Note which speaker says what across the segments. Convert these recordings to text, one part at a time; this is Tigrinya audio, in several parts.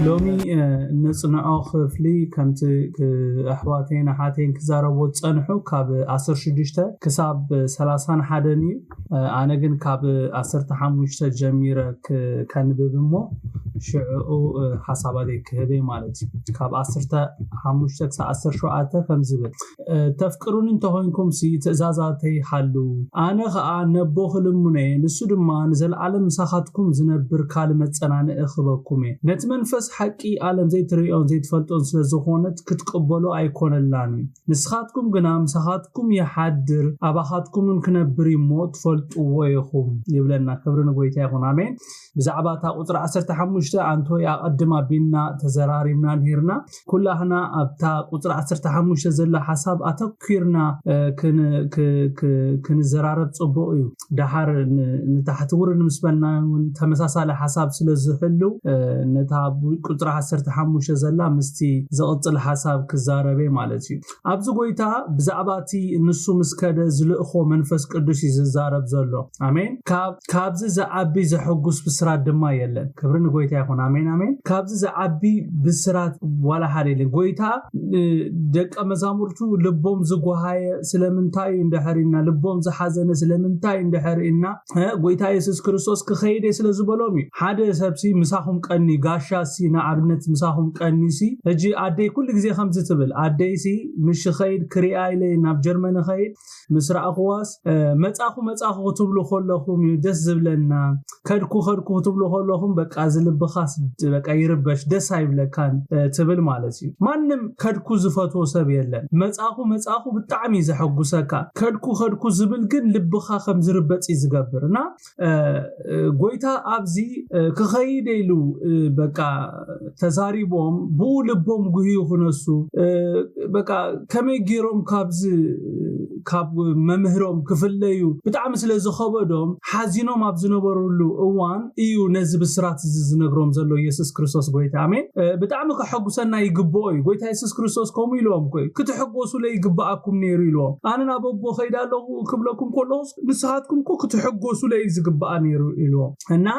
Speaker 1: لومي نصنعو خفلي كنت أحواتين حاتين كزاربوت صنحو كاب 16 كساب 30 حدني أنا جن كاب 15 جميرة كنببمو شعو حساباتي كهبي مالتي كاب 15 كسا 17 كمزبل تفكرون انتهونكم سي تزازاتي حلو أنا نبو خلموني نسو دما نزل عالم مساخاتكم زنبر كالمة صنعنة أخبكم نتمنفس حقي عالم زي تريون زي تفلطون سلازخونت كتقبلو أيكون اللاني نسخاتكم قنام مساخاتكم يحدر أباخاتكم نكنبر يموت فلطو ويخوم يبلنا كبرنا قويتا يخون آمين بزعباتا قطر 15 أنتو يا قدما بينا تزراري من هيرنا كلنا أبتا قطر 15 زل حساب أتكيرنا كن زرارة صبوئيو دحر نتحتور نمسبنا تمساسال حساب سلازخلو نتابو قطر 15 زل مستي زقطل حساب كزاربي مالتي أبزو قويتا بزعباتي نسو مسكده زلقخو منفس قدوشي ززارب زلو آمين كابز زعبي زحقوس بسرات دما يلن كبرن قويتا يخون آمين كابز زعبي بسرات ولا حريلن قويتا دك مزامورتو لبوم زقوهاي سلمنتاي اندحرينا لبوم زحازن سلمنتاي اندحرينا قويتا يسوس كريستوس كخيدي سلازبلومي حدا سبسي مساخم قني غاشاسي نعبنت مساخم قنيسي اجي ادي كل غزي خمس تبل اديسي مش خيد كريايلي ناب جرمن خيد مسرع اخواس مصاخو تبلو خلخم دس زبلنا كدكو تبلو خلخم بقى زلبخاس بقى يربش دس هيبلكان تبل مالتي مانم كدكو زفتو سب يلن مصاخو بطعمي زحغوسكا كدكو زبل جن لبخا خم زربص يزغبرنا غويتا ابزي كخيديلو بقى تزاريبوم بو لبوم غيو خنسو بقى كمي غيروم كاب ممهروم كفليو بتعم سلازخبدوم حزينوم ابزنبرلو اوان ايو نزب سرات زنغروم زلو يسوس كريستوس غويتا امين بتعم كحغوسنا يغبوي غويتا يسوس كريستوس كوميلوم كوي كتحغوسو لي يغباكم نيريلو انا نابو خيدالو كبلكم كلوس نسحاتكم كو كتحغوسو لي يغبا نيريلو انا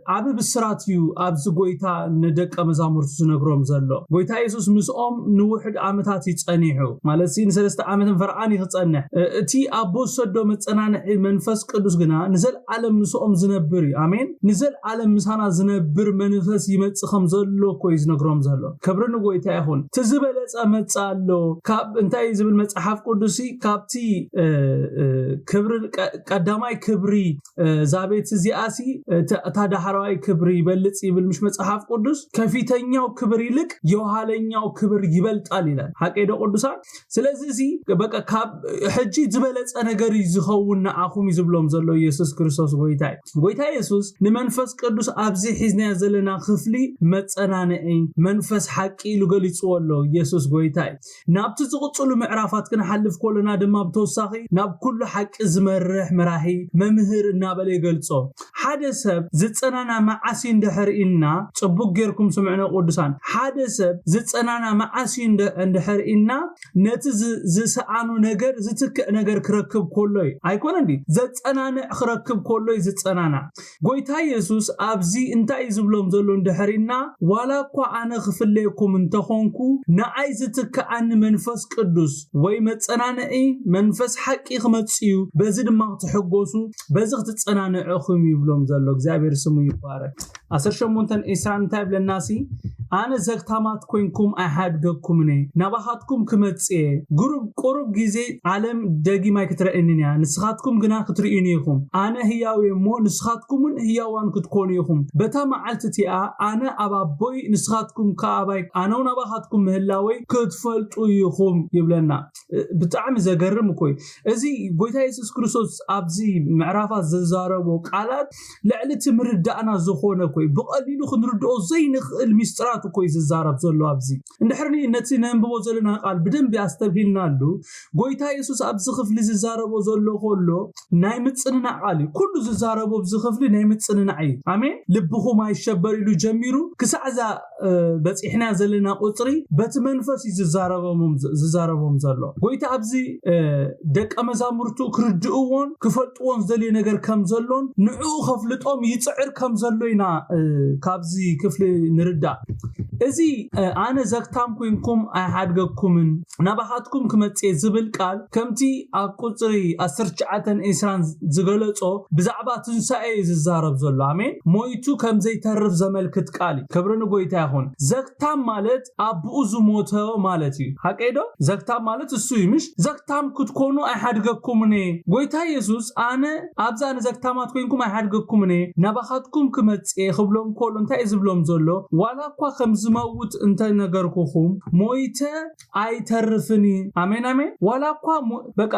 Speaker 1: ابي بسراتيو ابز غويتا ندق مزامورت زنغروم زلو غويتا يسوس مسኦም نوحد عامتات يصنيحو مالسي نسلسته عامتن فرعاني خصنح تي ابو سدو مصنانع منفس قدوس غنا نزل عالم مسኦም زنبري امين نزل عالم مسانا زنبر منفس يمص خم زلو كوي زنغروم زلو كبرن غويتا يخون تزبلص مصالو كاب انتاي زبل مصحف قدوسي كابتي كبر قداماي كبري زابيت زياسي تادحراي كبري بلص يبل مش مصحف قدوس كفيتኛው كبر يلق يوهالኛው كبر يبلطال ይላል ሐቀደ ቅዱሳን ስለዚህ በቃ ሕጂ ዝበለጸ ነገር ይዝኸውና አኹም ይዝብሎም ዘሎ ኢየሱስ ክርስቶስ ጎይታ ኢየሱስ ንመንፈስ ቅዱስ አብዚ ሒዝና ዘለና ክፍሊ መጸናነዒ መንፈስ ሐቂ ልገልጽወሎ ኢየሱስ ጎይታ ናብቲ ዝቕጽሉ ምዕራፋት ክንሐልፍ ኮለና ድማ ብተወሳኺ ናብ ኩሉ ሐቂ ዝመርሕ መራሒ መምህር እናበለ ይገልጾ ሓደ ሰብ ዝጸናና ማዓሲ እንደሕርኢና ጽቡቅ ጌርኩም ስምዕና ቅዱሳን ሓደ ሰብ ዝጸናና ማዓሲ እንደሕርኢና ነቲ ዝሰአኑ ነገር ዝትክዕ ነገር ክረክብ ኮሎይ አይኮን እንዴ ዘጸናነ ክረክብ ኮሎይ ዝጸናና ጎይታ ኢየሱስ አብዚ እንታይ ዝብሎም ዘሎ እንደሕሪና ዋላኳ አነ ክፍለይኩም እንተኾንኩ ንአይ ዝትክዓን መንፈስ ቅዱስ ወይ መጸናነዒ መንፈስ ሐቂ ክመጽዩ በዚ ድማ ትሕጎሱ በዚ ክትጸናነዑኹም ይብሎም ዘሎ እግዚአብሔር ስሙ ይባረክ 18 ኢሳን ታብለናሲ አነ ዘግታማት ኮይንኩም አይሃድገኩምኔ ናባሃትኩም ክመጽየ ቁሩብ ጊዜ ዓለም ደጊማይ ክትረእንንያ ንስኻትኩም ግና ክትርእዩኒኹም አነ ህያውሞ ንስኻትኩምን ህያዋን ክትኮኑኹም በታ መዓልትቲአ አነ አባቦይ ንስኻትኩም ከአባይ አነው ናባሃትኩም ምህላወይ ክትፈልጡ ይኹም ይብለና ብጣዕሚ ዘገርም ኮይ እዚ ጎይታ ኢየሱስ ክርስቶስ አብዚ ምዕራፋት ዘዛረቦ ቃላት ልዕሊ ትምርዳእና ዝኾነ ኮይ ብቐሊሉ ክንርድኦ ዘይንኽእል ሚስጥራት ኮይ ዘዛረብ ዘሎ አብዚ እንድሕርኒ ነቲ ነንብቦ ዘለና ቃል በደንብ ያስተብሂልናሉ ጎይታ ኢየሱስ አብዚ ክፍሊ ዝዛረቦ ዘሎ ኮሎ ናይ ምጽንና ቃል ኩሉ ዝዛረቦ ብዚ ክፍሊ ናይ ምጽንና እዩ አሜን ልብኹም አይሸበሪሉ ጀሚሩ ክሳዕዛ በጽሕና ዘለና ቁጽሪ በቲ መንፈስ ዝዛረቦም ዘሎ ጎይታ አብዚ ደቀ መዛሙርቱ ክርድኡዎን ክፈልጥዎን ዘሊ ነገር ከም ዘሎን ንዑ ከፍልጦም ይጽዕር ከም ዘሎ ኢና ካብዚ ክፍሊ ንርዳእ እዚ ኣነ ዘግታም ኮይንኩም ኣይሓድገኩምን ናባኻትኩም ክመጽእ ዝብል ቃል ከምቲ ኣብ ቁጽሪ 19 ዝገለጾ ብዛዕባ ትንሳኤ ዝዛረብ ዘሎ ኣሜን ሞይቱ ከም ዘይተርፍ ዘመልክት ቃል ክብርን ጎይታ ይኹን ዘግታም ማለት ኣብኡ ዝሞተ ማለት እዩ ሓቀይዶ ዘግታም ማለት እሱ ይምሽ ዘግታም ክትኮኑ ኣይሓድገኩምን ጎይታ ኢየሱስ ኣነ ኣብዛነ ዘግታማት ኮይንኩም ኣይሓድገኩምን ናባኻትኩም ክመጽእ ክብሎም ኮሎ እንታይ ዝብሎም ዘሎ ዋላ እኳ ከም ዝመውት እንታይ ነገርኩኹም ሞይተ ኣይተርፍኒ ኣሜን ኣሜን ዋላ እኳ በቃ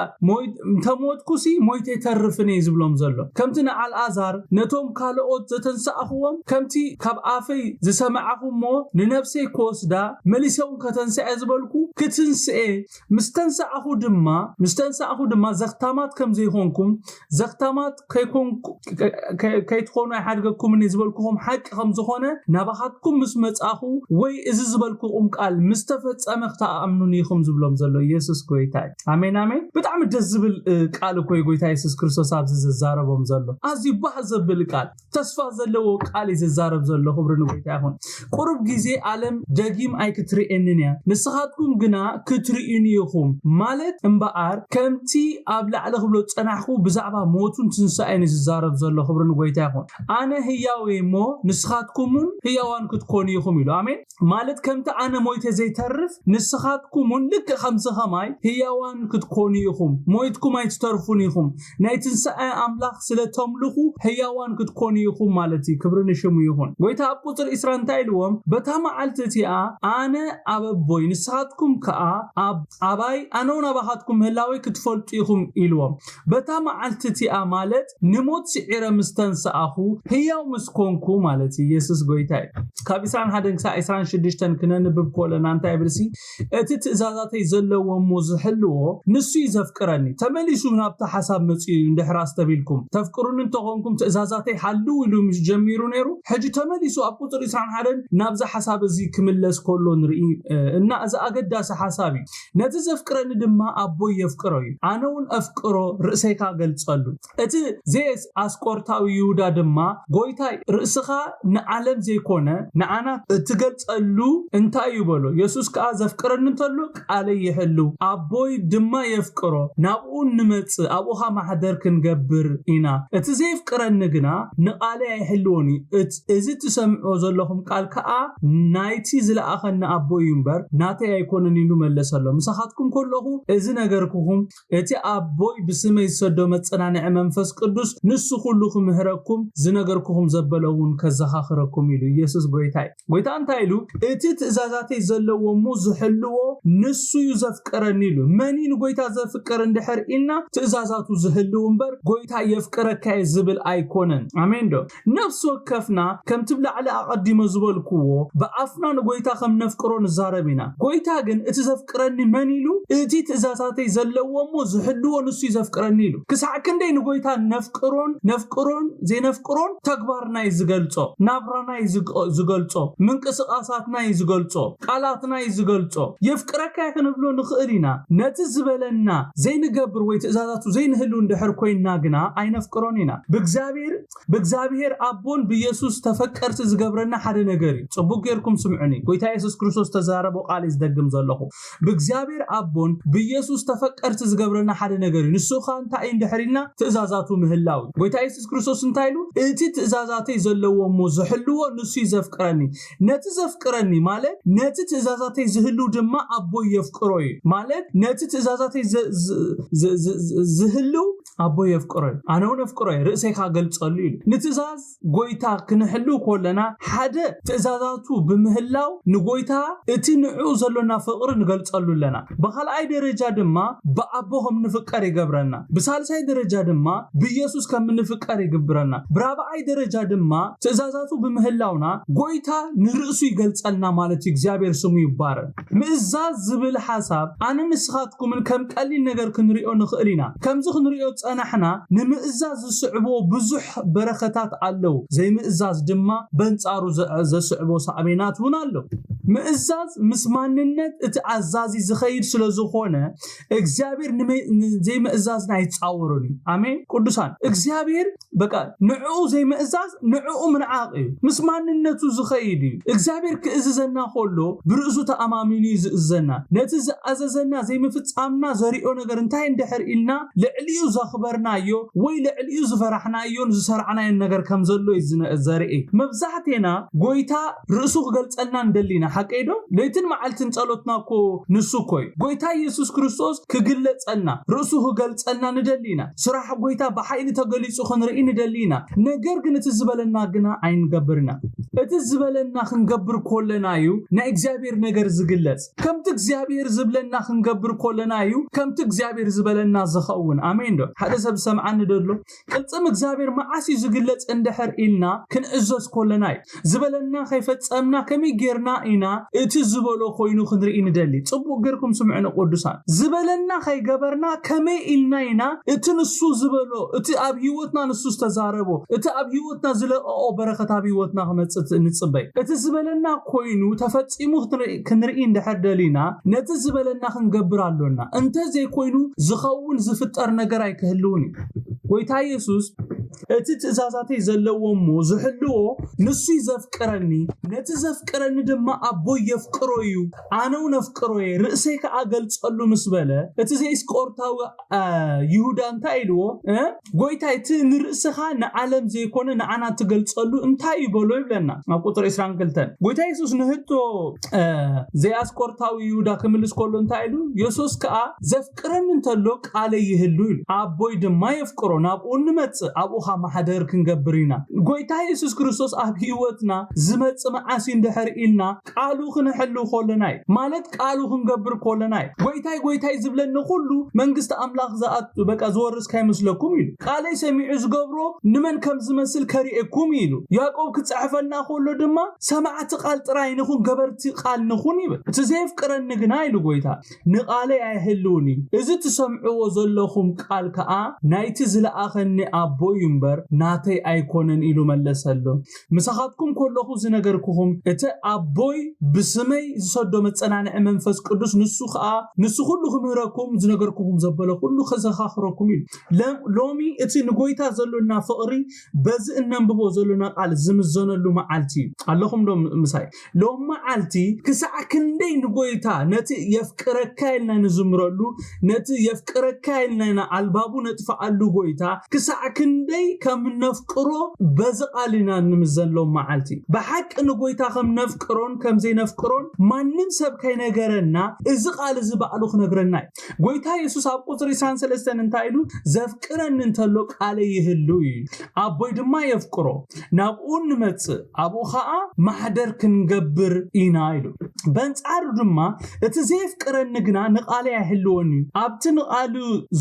Speaker 1: ተሞትኩሲ ሞይተ ይተርፍኒ ዝብሎም ዘሎ ከምቲ ንኣልዓዛር ነቶም ካልኦት ዘተንሳእኽዎም ከምቲ ካብ ኣፈይ ዝሰማዓኹሞ ንነፍሰይ ክወስዳ መሊሰውን ከተንስአ ዝበልኩ ክትንስአ ምስተንሳእኹ ድማ ዘግታማት ከም ዘይኮንኩም ዘግታማት ከይትኾኑ ኣይሓድገኩምን ዝበልኩኹም ሓቂ ከም ዝኾነ ናባኻትኩም ምስ መጻኹ ወይ እዚ ዝበልኩኹም ቃል ምስተፈጸመ ክትኣምኑኒ ኢኹም ዝብሎም ዘሎ ኢየሱስ ጎይታ ኣሜን ኣሜን ብጣዕሚ ደስ ዝብል ቃል ኮይ ጎይታ ኢየሱስ ክርስቶስ ኣብዚ ዝዛረቦም ዘሎ ኣዝዩ ባህ ዘብል ቃል ተስፋ ዘለዎ ቃል ዝዛረብ ዘሎ ክብርን ጎይታ ይኹን ቁርብ ግዜ ዓለም ደጊም ኣይክትርእየንን እያ ንስኻትኩም ግና ክትርእዩኒ ኢኹም ማለት እምበኣር ከምቲ ኣብ ላዕሊ ክብሎ ጸናሕኩ ብዛዕባ ሞቱን ትንሳኤን ዝዛረብ ዘሎ ክብርን ጎይታ ይኹን ኣነ ህያው እሞ ንስኻትኩምን ህያዋን ክትኮኑ ኢኹም ኢሉ ኣሜን ማለት ከምቲ ኣነ ሞይተ ዘይተርፍ ንስኻትኩምን ልክ ከምዚ ኸማይ ህያዋን ክትኮኑ ኢኹም ሞይትኩም ኣይትተርፉን ኢኹም ናይ ትንሳኤ ኣምላኽ ስለተምልኹ ህያዋን ክትኮኑ ኢኹም ማለት እዩ ክብርን ሽሙ ይኹን ጎይታ ኣብ ቁጽሪ 20 እንታይ ኢልዎም በታ መዓልቲ እቲኣ ኣነ ኣብ ኣቦይ ንስኻትኩም ከዓ ኣባይ ኣነ እውን ኣባኻትኩም ምህላወይ ክትፈልጡ ኢኹም ኢልዎም በታ መዓልቲ እቲኣ ማለት ንሞት ስዒረ ምስተንሳኣኹ ህያው ምስኮንኩ ማለት እዩ ኢየሱስ ጎይታ ካብ 21-26 ክነንብብ ኮለና እንታይ ብልሲ እቲ ትእዛዛተይ ዘለዎሞ ዝሕልዎ ንሱ ይዘፍቅረኒ ተመሊሱ ናብታ ሓሳብ መጽኡ እንድሕራስ ተቢልኩም ተፍቅሩን እንተኾንኩም ትእዛዛተይ ሓልው ኢሉ ምስ ጀሚሩ ነይሩ ሕጂ ተመሊሱ ኣብ ቁጽሪ 21 ናብዛ ሓሳብ እዚ ክምለስ ኮሎ ንርኢ እና እዚ ኣገዳሲ ሓሳብ እዩ ነቲ ዘፍቅረኒ ድማ ኣቦይ የፍቅሮ እዩ ኣነ እውን ኣፍቅሮ ርእሰይካ ገልጸሉ እቲ ዘስ ኣስቆርታዊ ይሁዳ ድማ ጎይታ ርእስኻ ንዓለም ዘይኮነ ንዓና ትገልጸሉ እንታይ ይበሎ ኢየሱስ ከዓ ዘፍቅረኒ እንተሎ ቃለይ ይሕሉ ኣቦይ ድማ የፍቅሮ ናብኡ ንመጽእ ኣብኡኻ ማሕደር ክንገብር ኢና እቲ ዘይፍቅረኒ ግና ንቃለይ ኣይሕልዎኒ እዚ ትሰምዖ ዘለኹም ቃል ከዓ ናይቲ ዝለኣኸኒ ኣቦይ እምበር ናተይ ኣይኮነን ኢሉ መለሰሎ ምሳኻትኩም ከለኹ እዚ ነገርኩኹም እቲ ኣቦይ ብስመይ ዝሰዶ መጸናንዒ መንፈስ ቅዱስ ንሱ ኩሉ ክምህረኩም ዝነገርኩኹም ዘበለውን ከዘኻኽረኩም ኢሉ ኢየሱስ ጎይታ እንታይ ኢሉ እቲ ትእዛዛተይ ዘለዎሞ ዝሕልዎ ንሱ ዘፍቅረኒ ኢሉ መኒ ንጎይታ ዘፍቅር እንድሕር ኢልና ትእዛዛቱ ዝህልው እምበር ጎይታ የፍቅረካ ዝብል ኣይኮነን ኣሜን ዶ ነፍስ ወከፍና ከምቲ ብላዕሊ ኣቀዲመ ዝበልክዎ በኣፍና ንጎይታ ከም ነፍቅሮ ንዛረብ ኢና ጎይታ ግን እቲ ዘፍቅረኒ መን ኢሉ እቲ ትእዛዛተይ ዘለዎሞ ዝሕልዎ ንሱ ዘፍቅረኒ ኢሉ ክሳዕ ክንደይ ንጎይታ ነፍቅሮን ዘይነፍቅሮን ተግባርና ዝገልጾ ናብራና ዝገልጾ ምንቅስቃሳትና ዝገልጾ ቃላትና ዝገልጾ የፍቅረካ ክንብሎ ንኽእል ኢና ነቲ ዝበለና ዘይንገብር ወይ ትእዛዛቱ ዘይንህሉ እንድሕር ኮይና ግና ኣይነፍቅሮን ኢና ብእግዚአብሔር ኣቦን ብኢየሱስ ተፈቀርቲ ዝገብረና ሓደ ነገር እዩ ጽቡቅ ጌርኩም ስምዑኒ ጎይታ ኢየሱስ ክርስቶስ ተዛረበ ቃል ዝደግም ዘለኹ ብእግዚአብሔር ኣቦን ብኢየሱስ ተፈቀርቲ ዝገብረና ሓደ ነገር እዩ ንሱኻ እንታይ እንድሕሪልና ትእዛዛቱ ምህላው ጎይታ ኢየሱስ ክርስቶስ እንታይ ኢሉ እቲ ትእዛዛተይ ዘለዎሞ ዝሕልዎ ንሱ ዘፍቅረኒ ነቲ ዘፍቅረኒ ማለት ነቲ ትእዛዛተይ ዝህሉ ድማ ኣቦይ የፍቅሮ እዩ ማለት ነቲ ትእዛዛተይ ዝህሉ ኣቦይ የፍቅሮ እዩ ኣነ እውን የፍቅሮ እዩ ርእሰይካ ገልጸሉ ኢሉ ንትእዛዝ ጎይታ ክንሕሉ ኮለና ሓደ ትእዛዛቱ ብምህላው ንጎይታ እቲ ንዑ ዘሎና ፍቅሪ ንገልጸሉ ለና በኻልኣይ ደረጃ ድማ በኣቦ ከም ንፍቀር ይገብረና ብሳልሳይ ደረጃ ድማ ብኢየሱስ ከም ንፍቀር ይግብረና ብራብዓይ ደረጃ ድማ ትእዛዛቱ ብምህላውና ጎይታ ንርእሱ ይገልጸልና ማለት እግዚአብሔር ስሙ ይባረክ ምእዛዝ ዝብል ሐሳብ አነ ንስኻትኩም ከም ቀሊል ነገር ክንሪኦ ንኽእሊና ከምዚ ክንሪኦ ጸናሕና ንምእዛዝ ዝስዕቦ ብዙሕ በረኸታት ኣለው ዘይምእዛዝ ድማ በንጻሩ ዘስዕቦ ሳዕቤናት እውን ኣለው ምእዛዝ ምስማንነት እቲ ኣዛዚ ዝኸይድ ስለዝኾነ እግዚአብሔር ዘይምእዛዝና ይጻወሩኒ አሜን ቅዱሳን እግዚአብሔር በቃ ንዑ ዘይምእዛዝ ንዑ ምንዓቕ እዩ ምስማንነቱ ዝኸይድ እዩ እግዚአብሔር ክእዝዘና ኾሎ ብርእሱ ተኣማሚኒ ዝእዘና ነቲ ዝኣዘዘና ዘይምፍጻምና ዘሪኦ ነገር እንታይ እንድሕር ኢልና ልዕልዩ ዘኽበርናዮ ወይ ልዕልዩ ዝፈራሕናዮን ዝሰርዓናዮ ነገር ከም ዘሎ ዘርኢ መብዛሕቴና ጎይታ ርእሱ ክገልጸልና እንደሊና ሓቀይዶ ለይትን መዓልትን ጸሎትናኮ ንሱ ኮይ ጎይታ ኢየሱስ ክርስቶስ ክግለጸልና ርእሱ ክገልጸልና ንደሊና ስራሕ ጎይታ በኃይል ተገሊጹ ክንርኢ ንደሊና ነገር ግን እቲ ዝበለና ግና ኣይንገብርና እቲ ዝበለና ክንገብር ኮለናዩ ናይ እግዚአብሔር ነገር ዝግለጽ ከምቲ እግዚአብሔር ዝብለና ክንገብር ኮለናዩ ከምቲ እግዚአብሔር ዝበለና ዝኸውን አሜን ዶ ሓደ ሰብ ሰምዓን ደሎ ቅልጽም እግዚአብሔር መዓሲ ዝግለጽ እንድሕር ኢልና ክንዕዘዝ ኮለናይ ዝበለና ከይፈጸምና ከመይ ጌርና ኢና እቲ ዝበሎ ኮይኑ ክንርኢ ንደሊ ጽቡቕ ገርኩም ስምዑን ቅዱሳን ዝበለና ከይገበርና ከመይ ኢልና ኢና እቲ ንሱ ዝበሎ እቲ ኣብ ህይወትና ንሱ ዝተዛረቦ እቲ ኣብ ህይወትና ዝለቀኦ በረኸት ኣብ ህይወትና ክመጽእ ንጽበይ እቲ ዝበለና ኮይኑ ተፈጺሙ ክንርኢ እንድሕር ደሊና ነቲ ዝበለና ክንገብር ኣሎና እንተ ዘይኮይኑ ዝኸውን ዝፍጠር ነገር ኣይክህልውኒ ጎይታ ኢየሱስ እቲ ትእዛዛተይ ዘለዎሞ ዝሕልዎ ንሱ ዘፍቅረኒ ነቲ ዘፍቅረኒ ድማ ኣቦይ የፍቅሮ እዩ ኣነው ነፍቅሮ ርእሰይ ከዓ ገልጸሉ ምስ በለ እቲ ዘይስቆርታዊ ይሁዳ እንታይ ኢልዎ ጎይታ እቲ ንርእስኻ ንዓለም ዘይኮነ ንዓና ትገልጸሉ እንታይ ይበሎ ይብለና ኣብ ቁጥር 22 ጎይታ ኢየሱስ ንህቶ ዘይስቆርታዊ ይሁዳ ክምልስ ኮሎ እንታይ ኢሉ ኢየሱስ ከዓ ዘፍቅረኒ እንተሎ ቃለ ይህሉ ኢሉ ኣቦይ ድማ የፍቅሮ ናብኡ ንመጽእ ኣብኡ ማሕደር ክንገብርና ጎይታ ኢየሱስ ክርስቶስ ኣብ ህይወትና ዝመጽእ መዓሲ እንድሕር ኢልና ቃሉ ክንሕሉ ኮለናይ ማለት ቃሉ ክንገብር ኮለናይ ጎይታይ ዝብለኒ ሁሉ መንግስቲ ኣምላኽ ዘኣቱ በቃ ዝወርስ ካይመስለኩም ኢሉ ቃለይ ሰሚዑ ዝገብሮ ንመን ከም ዝመስል ከሪኤኩም ኢሉ ያዕቆብ ክጽሕፈና ኮሎ ድማ ሰማዕቲ ቃል ጥራይ ንኹን ገበርቲ ቃል ንኹን ይብል እቲ ዘይፍቅረኒ ግና ኢሉ ጎይታ ንቃለይ ኣይህልውኒ እዚ ትሰምዕዎ ዘለኹም ቃል ከዓ ናይቲ ዝለኣኸኒ ኣቦይ እምበር ናተይ ኣይኮነን ኢሉ መለሰሎ ምሳኻትኩም ኮለኹ ዝነገርኩኹም እቲ ኣቦይ ብስመይ ዝሰዶ መጸናንዕ መንፈስ ቅዱስ ንሱ ሁሉ ክምህረኩም ዝነገርኩኹም ዘበለ ሁሉ ከዘኻኽረኩም ኢሉ ሎሚ እቲ ንጎይታ ዘሎና ፍቕሪ በዚ እነንብቦ ዘሎና ቃል ዝምዘነሉ መዓልቲ ኣለኹም ዶ ምሳይ ሎም መዓልቲ ክሳዕ ክንደይ ንጎይታ ነቲ የፍቅረካ ኢልና ንዝምረሉ ነቲ የፍቅረካ ኢልና ኣልባቡ ነጥፋኣሉ ጎይታ ክሳዕ ክንደይ ከም ነፍቅሮ በዚ ቃልና ንምዘሎም መዓልቲ በሐቅ ንጎይታ ከም ነፍቅሮን ከም ዘይነፍቅሮን ማንም ሰብ ከይነገረና እዚ ቃል እዚ ባዕሉ ክነግረና ጎይታ ኢየሱስ ኣብ ቁጥር 23 እንታይ ኢሉ ዘፍቅረን እንተሎ ቃለ ይህሉ ኣቦይ ድማ የፍቅሮ ናብኡ ንመጽእ ኣብኡ ከዓ ማሕደር ክንገብር ኢና ኢሉ በንጻሩ ድማ እቲ ዘይፍቅረን ግና ንቃለ ይህልወኒ ኣብቲ ንቃሉ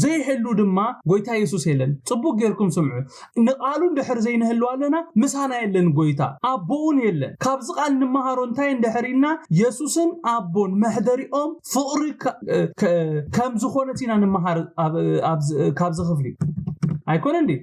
Speaker 1: ዘይህሉ ድማ ጎይታ ኢየሱስ የለን ጽቡቕ ጌርኩም ስምዑ ንቃሉ እንድሕር ዘይንህልው ኣለና ምሳና የለን ጎይታ ኣቦውን የለን ካብዚ ቃል ንመሃሮ እንታይ እንድሕር ኢልና ኢየሱስን ኣቦን መሕደሪኦም ፍቕሪ ከም ዝኾነት ኢና ንመሃር ካብዚ ክፍሊ ኣይኮነን ዲ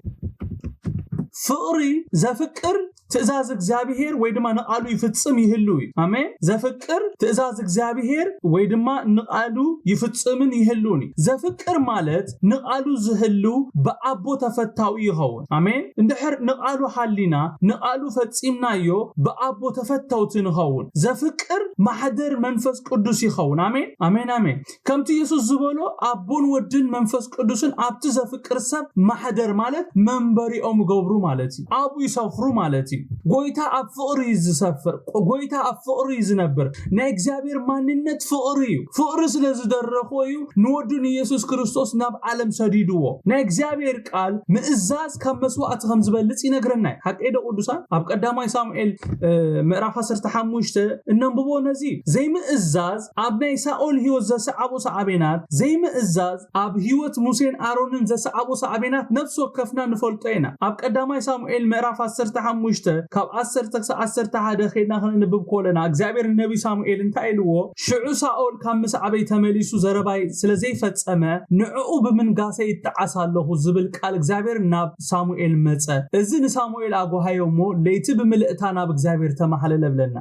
Speaker 1: ፍቕሪ ዘፍቅር ትእዛዝ እግዚአብሔር ወይ ድማ ንቃሉ ይፍጽም ይህሉ አሜን ዘፍቅር ትእዛዝ እግዚአብሔር ወይ ድማ ንቃሉ ይፍጽምን ይህሉኒ ዘፍቅር ማለት ንቃሉ ዝህሉ በአቦ ተፈታዊ ይኸውን አሜን እንድሕር ንቃሉ ሓሊና ንቃሉ ፈጽምናዮ በአቦ ተፈታውት ንኸውን ዘፍቅር ማሕደር መንፈስ ቅዱስ ይኸውን አሜን አሜን አሜን ከምቲ ኢየሱስ ዝበሎ አቦን ወድን መንፈስ ቅዱስን ኣብቲ ዘፍቅር ሰብ ማሕደር ማለት መንበሪኦም ገብሩ ማለት አቡ ይሰፍሩ ማለት ጎይታ ኣብ ፍቕሪ ዝሰፍር ጎይታ ኣብ ፍቕሪ ዝነብር ናይ እግዚአብሔር ማንነት ፍቕሪ ፍቕሪ ስለዝደረኾ እዩ ንወዱን ኢየሱስ ክርስቶስ ናብ ዓለም ሰዲድዎ ናይ እግዚአብሔር ቃል ምእዛዝ ከም መስዋዕት ከም ዝበልጽ ይነግረና ሓቀይደ ቅዱሳን ኣብ ቀዳማይ ሳሙኤል ምዕራፍ 15 እነንብቦ ነዚ ዘይምእዛዝ ኣብ ናይ ሳኦል ህይወት ዘሰዓቡ ሰዓቤናት ዘይምእዛዝ ኣብ ህይወት ሙሴን አሮንን ዘሰዓቡ ሰዓቤናት ነፍስ ወከፍና ንፈልጦ ኢና ኣብ ቀዳማይ ሳሙኤል ምዕራፍ 15 ካብ 10-11 ኸይና ክንንብብ ኮለና እግዚአብሔር ነቢ ሳሙኤል እንታይ ኢልዎ ሽዑ ሳኦል ካብ ምስ ዓበይ ተመሊሱ ዘረባይ ስለዘይፈጸመ ንዕኡ ብምንጋሰ ይጣዓሳለሁ ዝብል ቃል እግዚአብሔር ናብ ሳሙኤል መጸ እዚ ንሳሙኤል አጓሃዮሞ ለይቲ ብምልእታ ናብ እግዚአብሔር ተማሐለለ ብለና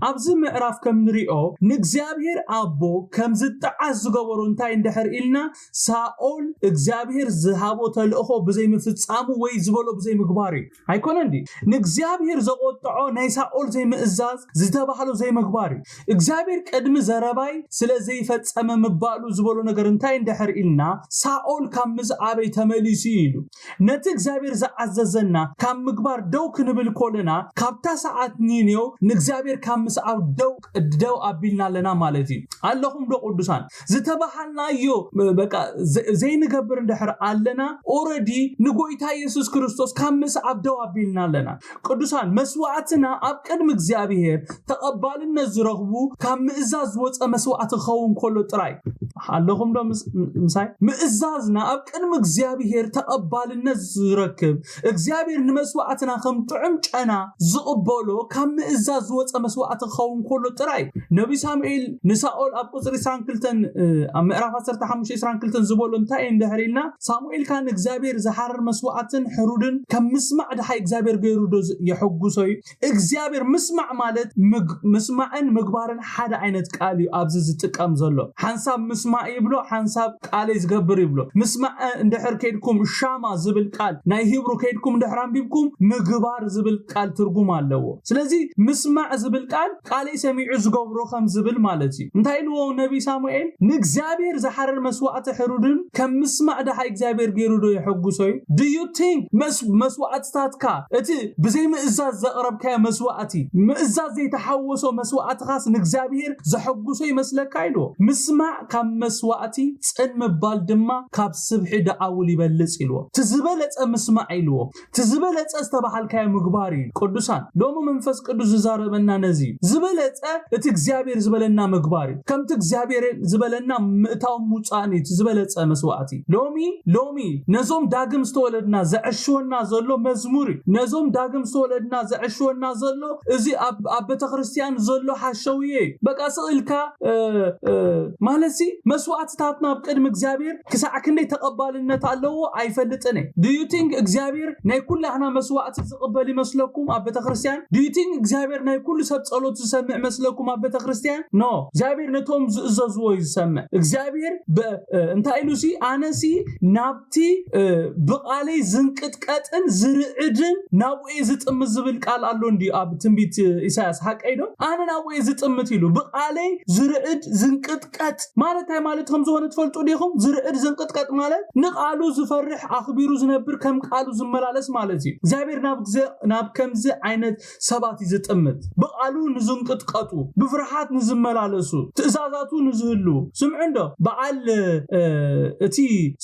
Speaker 1: ኣብዚ ምዕራፍ ከም ንሪኦ ንእግዚአብሔር አቦ ከም ዝጣዓስ ዝገበሩ እንታይ እንድሕር ኢልና ሳኦል እግዚአብሔር ዝሃቦ ተልእኾ ብዘይ ምፍጻሙ ወይ ዝበሎ ብዘይ ምግባር ኣይኮነን ዲ ንእግዚአብሔር ዘቆጥዖ ናይ ሳኦል ዘይ ምእዛዝ ዝተባህሎ ዘይ ምግባር እግዚአብሔር ቀድሚ ዘረባይ ስለዘይ ፈጸመ ምባሉ ዝበሎ ነገር እንታይ እንድሕር ኢልና ሳኦል ካብ ምስ ዓበይ ተመሊሱ ኢሉ ነቲ እግዚአብሔር ዘዓዘዘና ካብ ምግባር ደው ክንብል ኮለና ካብታ ሰዓት ኒኒዮ ንእግዚአብሔር ካብ ምስ ዓብ ደው አቢልና ለና ማለት እዩ ኣለኹም ዶ ቅዱሳን ዝተባሃልናዮ በቃ ዘይ ንገብር እንድሕር ኣለና ኦሬዲ ንጎይታ ኢየሱስ ክርስቶስ ካብ ምስ ዓብ ደው አቢልና ለና ቅዱሳን መስዋዕትና ኣብ ቅድሚ እግዚአብሔር ተቀባልነት ዝረኽቡ ካብ ምእዛዝ ዝወፀ መስዋዕት ኸውን ኮሎ ጥራይ ኣለኹም ዶ ምሳይ ምእዛዝና ኣብ ቅድሚ እግዚአብሔር ተቀባልነት ዝረክብ እግዚአብሔር ንመስዋዕትና ከም ጥዑም ጨና ዝቕበሎ ካብ ምእዛዝ ዝወፀ መስዋዕት ኸውን ኮሎ ጥራይ ነቢ ሳሙኤል ንሳኦል ኣብ ቁጽሪ 22 ኣብ ምዕራፍ 15-22 ዝበሎ እንታይ እንድሕሪልና ሳሙኤል ካን እግዚአብሔር ዝሓረር መስዋዕትን ሕሩድን ከም ምስማዕ ድሓይ እግዚአብሔር ገይሩ ዶ ይሕጉሶይ እግዚአብሔር ምስማዕ ማለት ምስማዕን ምግባርን ሓደ ዓይነት ቃል እዩ ኣብዚ ዝጥቀም ዘሎ ሓንሳብ ምስማዕ ይብሎ ሓንሳብ ቃል ዝገብር ይብሎ ምስማዕ እንድሕር ከይድኩም ሻማ ዝብል ቃል ናይ ሂብሩ ከይድኩም እንድሕር አንቢብኩም ምግባር ዝብል ቃል ትርጉም ኣለዎ ስለዚ ምስማዕ ዝብል ቃል ሰሚዑ ዝገብሮ ከም ዝብል ማለት እዩ እንታይ ኢልዎ ነቢ ሳሙኤል ንእግዚአብሔር ዝሓረር መስዋዕት ሕሩድን ከም ምስማዕ ድሓይ እግዚአብሔር ገይሩ ዶ ይሕጉሶይ do you think መስዋዕትታትካ እቲ ብዘይ ምእዛዝ ዘቕረብካዮ መስዋዕቲ ምእዛዝ ዘይተሓወሶ መስዋዕትኻስ ንእግዚአብሔር ዘሕጉሶ ይመስለካ ኢልዎ ምስማዕ ካብ መስዋዕቲ ጽን ምባል ድማ ካብ ስብሒ ደዓውል ይበልጽ ኢልዎ ትዝበለጸ ምስማዕ ኢልዎ ትዝበለጸ ዝተባሃልካዮ ምግባር እዩ ቅዱሳን ሎሚ መንፈስ ቅዱስ ዝዛረበና ነዚ ዝበለጸ እቲ እግዚአብሔር ዝበለና ምግባር እዩ ከምቲ እግዚአብሔር ዝበለና ምእታው ሙጻኒ ትዝበለጸ መስዋዕቲ ሎሚ ነዞም ዳግም ዝተወለድና ዘዕሽወና ዘሎ መዝሙር ነዞም ዳግም ዝተወለድና ዘዕሽወና ዘሎ እዚ ኣብ ቤተክርስቲያን ዘሎ ሓሸውዬ በቃ ስልካ ማለሲ መስዋዕትታትና ኣብ ቅድሚ እግዚአብሔር ክሳዕ ክንደይ ተቀባልነት ኣለዎ ኣይፈልጥን do you think እግዚአብሔር ናይ ኩላህና መስዋዕት ዝቅበል ይመስለኩም ኣብ ቤተክርስቲያን do you think እግዚአብሔር ናይ ኩሉ ሰብ ጸሎት ዝሰምዕ መስለኩም ኣብ ቤተክርስቲያን ኖ እግዚአብሔር ነቶም ዝእዘዝዎ ይሰምዕ እግዚአብሔር እንታይ ኢሉሲ ኣነሲ ናብቲ ብቃለይ ዝንቅጥቀጥን ዝርዕድን ናብኡ ዝጥም ዝብል ቃል ኣሎ እንዲ ኣብ ትንቢት ኢሳያስ ሓቀይዶ ኣነ ናብኡ ዝጥምት ኢሉ ብቃለይ ዝርዕድ ዝንቅጥቀጥ ማለት ኣይ ማለት ከም ዝኾነ ትፈልጡ ዲኹም ዝርዕድ ዝንቅጥቀጥ ማለት ንቃሉ ዝፈርሕ ኣኽቢሩ ዝነብር ከም ቃሉ ዝመላለስ ማለት እዩ እግዚአብሔር ናብ ከምዚ ዓይነት ሰባት ዝጥምት ብቃሉ ንዝንቅጥቀጡ ብፍርሃት ንዝመላለሱ ትእዛዛቱ ንዝህሉ ስምዑንዶ በዓል እቲ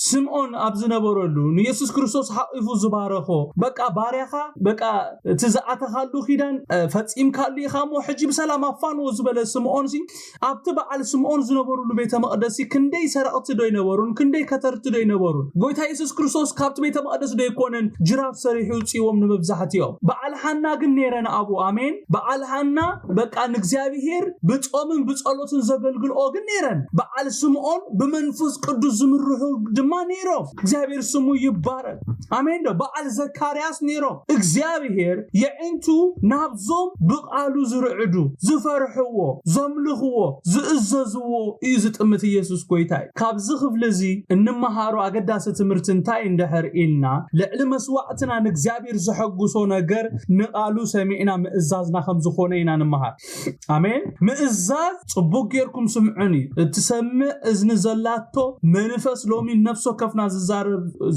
Speaker 1: ስምዖን ኣብ ዝነበረሉ ንኢየሱስ ክርስቶስ ሓቂፉ ዝባረኾ በቃ ባርያኻ በቃ ትዝኣተኻሉ ኺዳን ፈጺምካሉ ኢኻሞ ሕጂ ብሰላም ኣፋንዎ ዝበለ ስምዖን ሲ ኣብቲ በዓል ስምዖን ዝነበሩሉ ቤተ መቅደስ ክንደይ ሰረቕቲ ዶ ይነበሩን ክንደይ ከተርቲ ዶ ይነበሩን ጎይታ ኢየሱስ ክርስቶስ ካብቲ ቤተ መቅደስ ዶ ይኮነን ጅራፍ ሰሪሑ ጽዮም ንመብዛሕትዮም በዓል ሓና ግን ነረን አቡ አሜን በዓል ሓና በቃ ንእግዚአብሔር ብጾምን ብጸሎትን ዘገልግልኦ ግን ነረን በዓል ስምዖን በመንፈስ ቅዱስ ዝምርሑ ድማ ነሮም እግዚአብሔር ስሙ ይባረክ አሜን ዶ በዓል ዘካርያስ ነሮም እግዚአብሔር የዕንቱ ናብዞም ብቃሉ ዝርዕዱ ዝፈርሕዎ ዘምልኽዎ ዝእዘዝዎ እዩ ዝጥምት ኢየሱስ ጎይታይ ካብዚ ክፍለዚ እንመሃሮ አገዳሰ ትምህርት እንታይ እንድሕር ኢልና ልዕሊ መስዋዕትና ንእግዚአብሔር ዝሕጉሶ ነገር ንቃሉ ሰሚዕና ምእዛዝና ከም ዝኾነ ኢና ንመሃር አሜን ምእዛዝ ጽቡቅ ጌርኩም ስምዑኒ እትሰምዕ እዝኒ ዘላቶ መንፈስ ሎሚ ነፍሶ ከፍና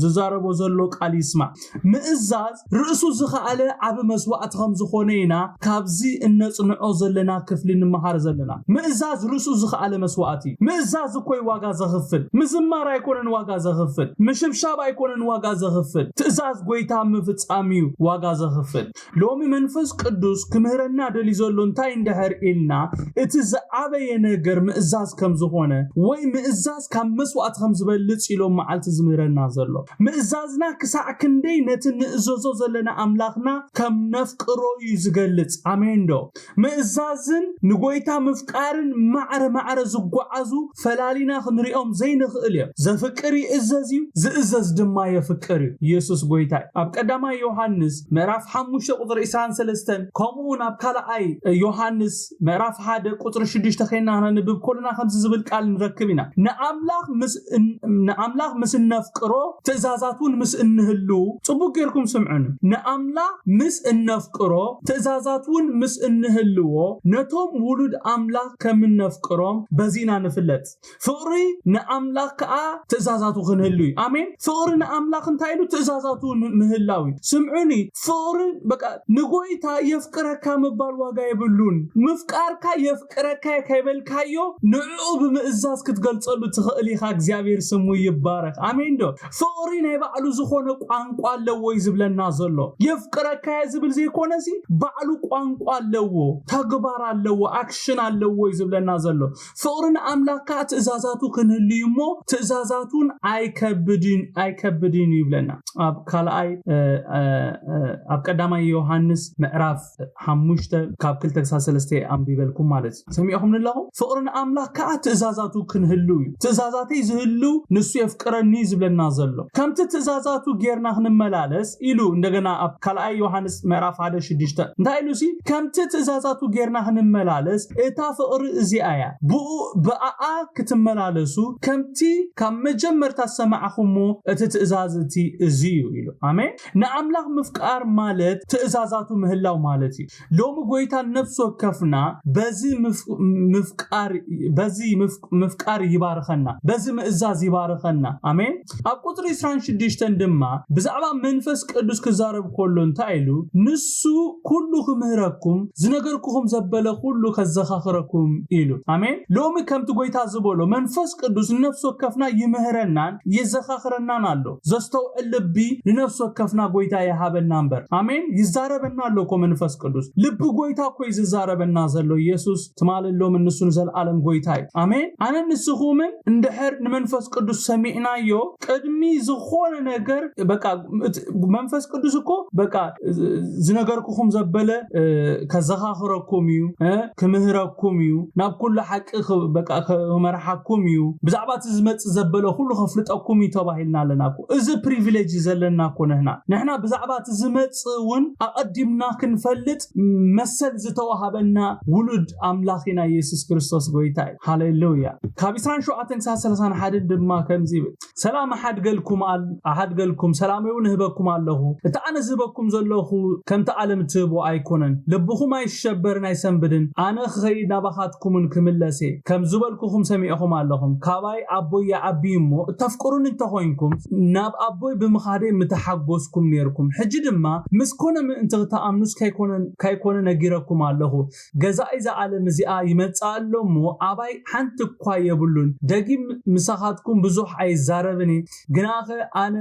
Speaker 1: ዝዛረቦ ዘሎ ቃል ይስማዕ ምእዛዝ ርእሱ ዝኸኣለ ዓብ መስዋዕት ከም ዝኾነ ኢና ካብዚ እነጽንዖ ዘለና ክፍሊ ንመሃር ዘለና ምእዛዝ ርእሱ ዝኸኣለ መስዋዕት ምእዛዝ ኮይ ዋጋ ዘኽፍል ምዝማር ኣይኮነን ዋጋ ዘኽፍል ምሽብሻብ ኣይኮነን ዋጋ ዘኽፍል ትእዛዝ ጎይታ ምፍጻሚው ዋጋ ዘኽፍል ሎሚ መንፈስ ቅዱስ ክምህረና ደሊ ዘሎ እንታይ እንድሕር ኢልና እቲ ዝዓበየ ነገር ምእዛዝ ከም ዝኾነ ወይ ምእዛዝ ካብ መስዋዕት ከም ዝበልጽ ኢሎም መዓልቲ ዝምህረና ዘሎ ምእዛዝና ክሳዕ ክንደይ ነቲ ንእዘዞ ዘለና ኣምላኽና ከም ነፍቅሮ ይዝገልጽ አሜንዶ ምእዛዝን ንጎይታ ምፍቃርን ማዕረ ዝጓዓዙ ፈላሊና ክንሪኦም ዘይንኽእል እዮም ዘፍቅሪ እዘዝዩ ዝእዘዝ ድማ የፍቅር ኢየሱስ ጎይታ ኣብ ቀዳማይ ዮሐንስ ምዕራፍ 5 ቁጥር 23 ከምኡን ኣብ ካልኣይ ዮሐንስ ምዕራፍ 1 ቁጥር 6 ኸይና ንብብ ኮልና ከምዚ ዝብል ቃል ንረክብ ኢና ንኣምላኽ ምስ ነፍቅሮ ትእዛዛቱን ምስ እንህሉ ጽቡቅ ጌርኩም ስምዑን ንኣምላኽ ምስ እንፍቅሮ ትእዛዛቱን ምስ እንህልዎ ነቶም ውሉድ ኣምላኽ ከም እንፍቅሮም በዚና ንፍለጥ ፍቅሪ ንኣምላኽ ከዓ ትእዛዛቱ ክንህሉ አሜን ፍቅሪ ንኣምላኽ እንታይ ኢሉ ትእዛዛቱ ምህላዊ ስምዑኒ ፍቅሪ በቃ ንጎይታ የፍቅረካ ምባል ዋጋ ይብሉን ምፍቃርካ የፍቅረካ ከይበልካዮ ንዑ ብምእዛዝ ክትገልጸሉ ትኽእል ኢኻ እግዚአብሔር ስሙ ይባረክ አሜን ዶ ፍቅሪ ናይ ባዕሉ ዝኾነ ቋንቋ ኣለዎ ይዝብለና ዘሎ የፍቅረካ ዝብል ዘይኮነሲ ባዕሉ ቋንቋ ኣለዎ ተግባር ኣለዎ አክሽን ኣለዎ ይዝብለና ዘሎ ፍቅሪ ንኣምላኽካ ትእዛዛቱ ክንህልዩሞ ትእዛዛቱን ኣይከብድን ይብለና ኣብ ካልኣይ ኣብ ቀዳማይ ዮሐንስ ምዕራፍ 5 ካብ 2-3 አንቢበልኩም ማለት ሰሚዕኩም ንለኹም ፍቅሪ ንኣምላኽካ ትእዛዛቱ ክንህልዩ ትእዛዛተይ ዝህሉ ንሱ የፍቅረኒ ይዝብለና ዘሎ ከምቲ ትእዛዛቱ ጌርና ክንመላለስ ኢሉ እንደገና ኣብ ካልኣይ ዮሐንስ ምዕራፍ 1:6 እንታይ ኢሉሲ ከምቲ ትእዛዛቱ ጌርና ክንመላለስ እታ ፍቅሪ እዚኣያ ብኣኣ ክትመላለሱ ከምቲ ካብ መጀመርታ ሰማዕኹሞ እቲ ትእዛዝቲ እዚዩ ኢሉ አሜን ንኣምላኽ ምፍቃር ማለት ትእዛዛቱ ምህላው ማለት እዩ ሎሚ ጎይታ ነፍስ ወከፍና በዚ ምፍቃር ይባርከና በዚ ምእዛዝ ይባርከና አሜን ኣብ ቁጥሪ 26 ድማ ብዛዕባ መንፈስ ቅዱስ ክዛረብ ኮሎ እንታይ ኢሉ ንሱ ኩሉ ክምህረኩም ዝነገርኩኹም ዘበለ ኩሉ ከዘኻኽረኩም ኢሉ አሜን ሎሚ ከምቲ ጎይታ ዝበሎ መንፈስ ቅዱስ ነፍስ ወከፍና ይምህረናን ይዘኻኽረናን ኣሎ ዘስተውዕል ልቢ ንነፍስ ወከፍና ጎይታ ይሃበና እምበር አሜን ይዛረበና ኣሎ ኮ መንፈስ ቅዱስ ልቢ ጎይታ ኮ ይዛረበና ዘሎ ኢየሱስ ትማልሎም ንሱን ዘለዓለም ጎይታ አሜን አነ ንስኹምን እንድሕር ንመንፈስ ቅዱስ ሰሚዕናዮ ቅድሚ ዝኾነ ነገር በቃ መንፈስ ቅዱስ እኮ በቃ ዝነገርኩኹም ዘበለ ከዘኻኽረኩም እዩ ክምህረኩም እዩ ናብ ኩሉ ሓቂ በቃ ከመርሓኩም እዩ ብዛዕባ ዝመጽ ዘበለ ሁሉ ከፍልጠኩም ይተባሂልና ኣለናኩ እዚ ፕሪቪሌጅ ዘለና ኮነና ንሕና ብዛዕባ ዝመጽውን ኣቀዲምና ክንፈልጥ መሰል ዝተዋሃበና ውሉድ ኣምላኽና ኢየሱስ ክርስቶስ ጎይታ ሃሌሉያ ካብ 27-31 ድማ ከምዚ ሰላም ኣሓድገልኩም ሰላመውን ህበኩም ኣለኹ እቲ ኣነ ዝህበኩም ዘለኹ ከምቲ ዓለም ትህቦ ኣይኮነን ልብኹም ኣይሸበርን ኣይሰንብድን ኣነ ኸይድ ናባኻትኩምን ክምለሴ ከም ዝበልኩኹም ሰሚዕኹም ኣለኹም ካባይ ኣቦይ ዓቢ እሞ ተፍቅሩን እንተኾንኩም ናብ ኣቦይ ብምኻደ ምተሓጎስኩም ነርኩም ሕጂ ድማ ምስኮነ ምእንቲ ተኣምኑስ ከይኮነ ነጊረኩም ኣለኹ ገዛኢ ዘዓለም እዚኣ ይመጽእ ኣሎ እሞ ኣባይ ሓንቲ እኳ የብሉን ደጊም ምሳኻትኩም ብዙሕ ኣይዛረብኒ ግናኸ ኣነ